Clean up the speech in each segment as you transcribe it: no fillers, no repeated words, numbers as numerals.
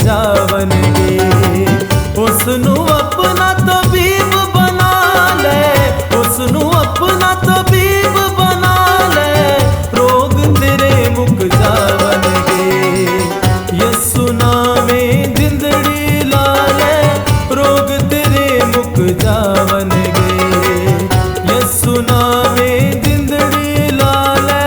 जावनगे। उसनू अपना तबीब बना ले, उसनू अपना तबीब बना ले, रोग तेरे मुक जावनगे। यसु नामे जिंदड़ी ला ले, रोग तेरे मुक जावनगे। यसु नामे जिंदड़ी ला ले।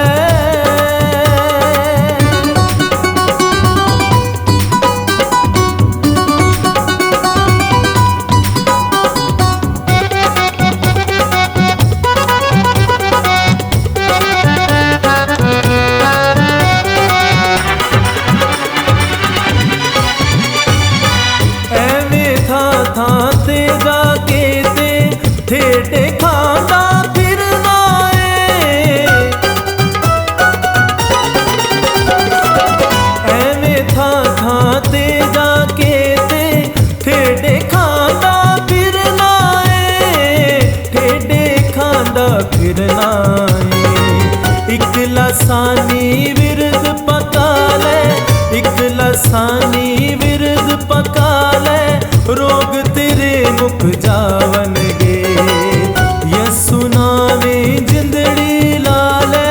ते जाके ते ठेठे खांदा फिरना है, एवें था ते जाके ते ठेठे खांदा फिरना है, ठेठे खांदा फिरना है। इक लसानी विरद पका ले, इक लसानी विरद पका ले, रोग तेरे मुक जावनगे। यसु नामे जिंदड़ी ला ले।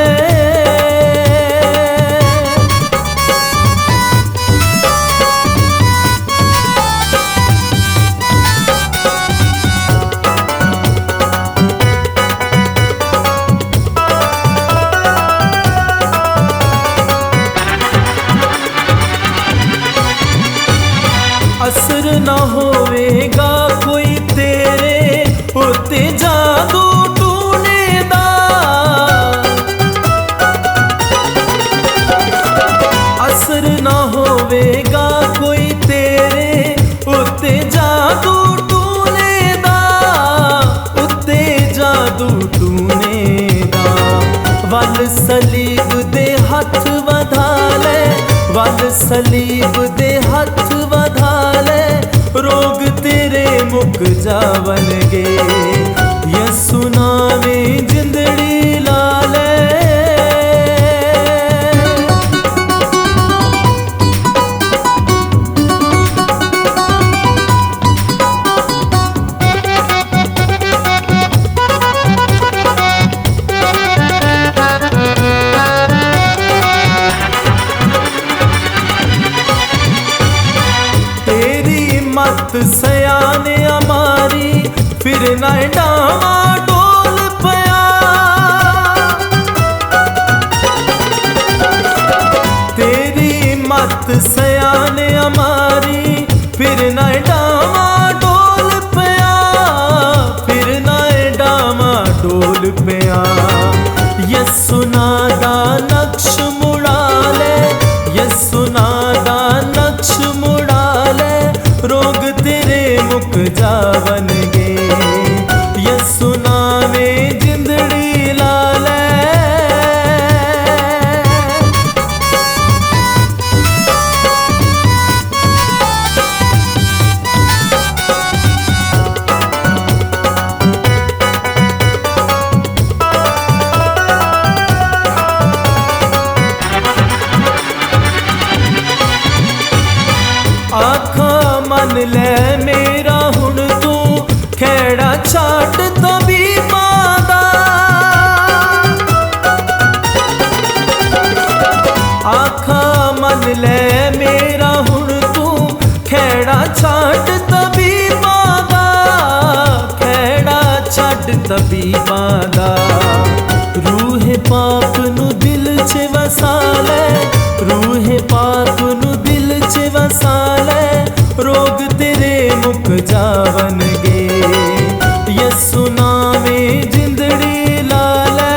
असर न होवेगा कोई तेरे होते जादू टूने दा, असर न होवेगा कोई तेरे होते जादू टूने दा, उत्ते जादू टूने दा। वल सलीब दे हथ वधा ले, वल सलीब दे हथ वधा ले, रोग तेरे मुक जावनगे। यसु नामे जिंदड़ी ला ले। मत सयाने हमारी फिर न डावा डोल पया, तेरी मत सयाने हमारी फिर न डावा डोल पया, फिर न डावा डोल पया। यसु नादा नक्श मुड़ा ले, यसु नादा नक्श मुड़ा ले, रोग तेरे मुक जावनगे। यसु नामे जिंदड़ी ला ले। आखा मन ले मेरा हुण तू खेड़ा छाट तबीबां दा, आखा मन ले मेरा हुण तू खेड़ा छाट तबीबां दा, खेड़ा छाट तबीबां दा। रूह पाक नू दिल च वसा ले, रूह पाक नू दिल च वसा ले, रोग तेरे मुक जावनगे। यसु नामे जिंदड़ी ला ले।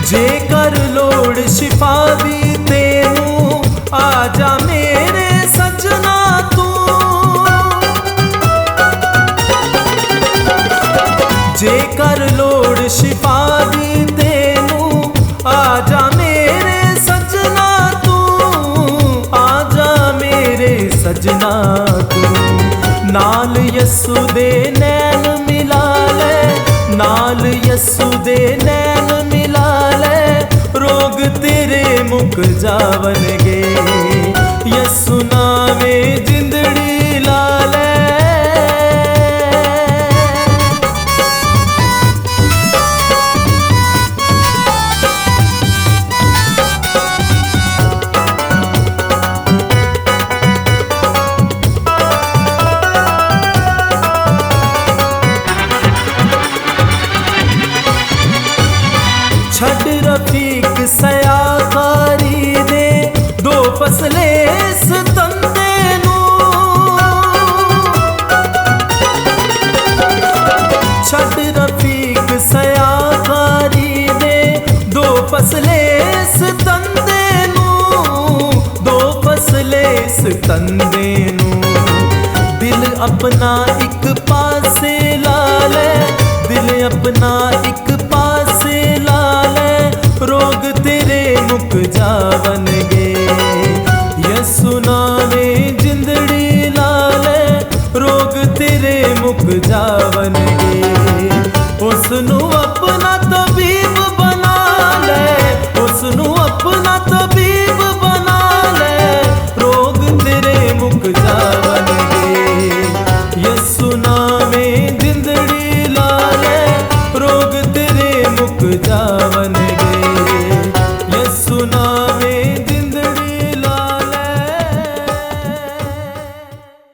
जेकर लोड़ शिफा दी तेनू आजा मेरे सजना तू, जेकर लोड़ शिफा दी तेनू सजना तू। नाल यसु दे नैन मिला ले, नाल यसु दे नैन मिला ले, रोग तेरे मुक जावनगे। यसु नावे जिंदड़ी ला ले। छड़ रफीक सयाकारी दे दो फसले इस तंदे नू। छड़ रफीक सयाकारी दे दो फसले इस तंदे नू, दो फसले इस तंदे नू। दिल अपना एक पासे ला ले, दिल अपना एक पासे ला ले, रोग तेरे मुक जावनगे। यसु नावे जिंदड़ी ला ले, रोग तेरे मुक जावनगे। उसनू अपना तबीब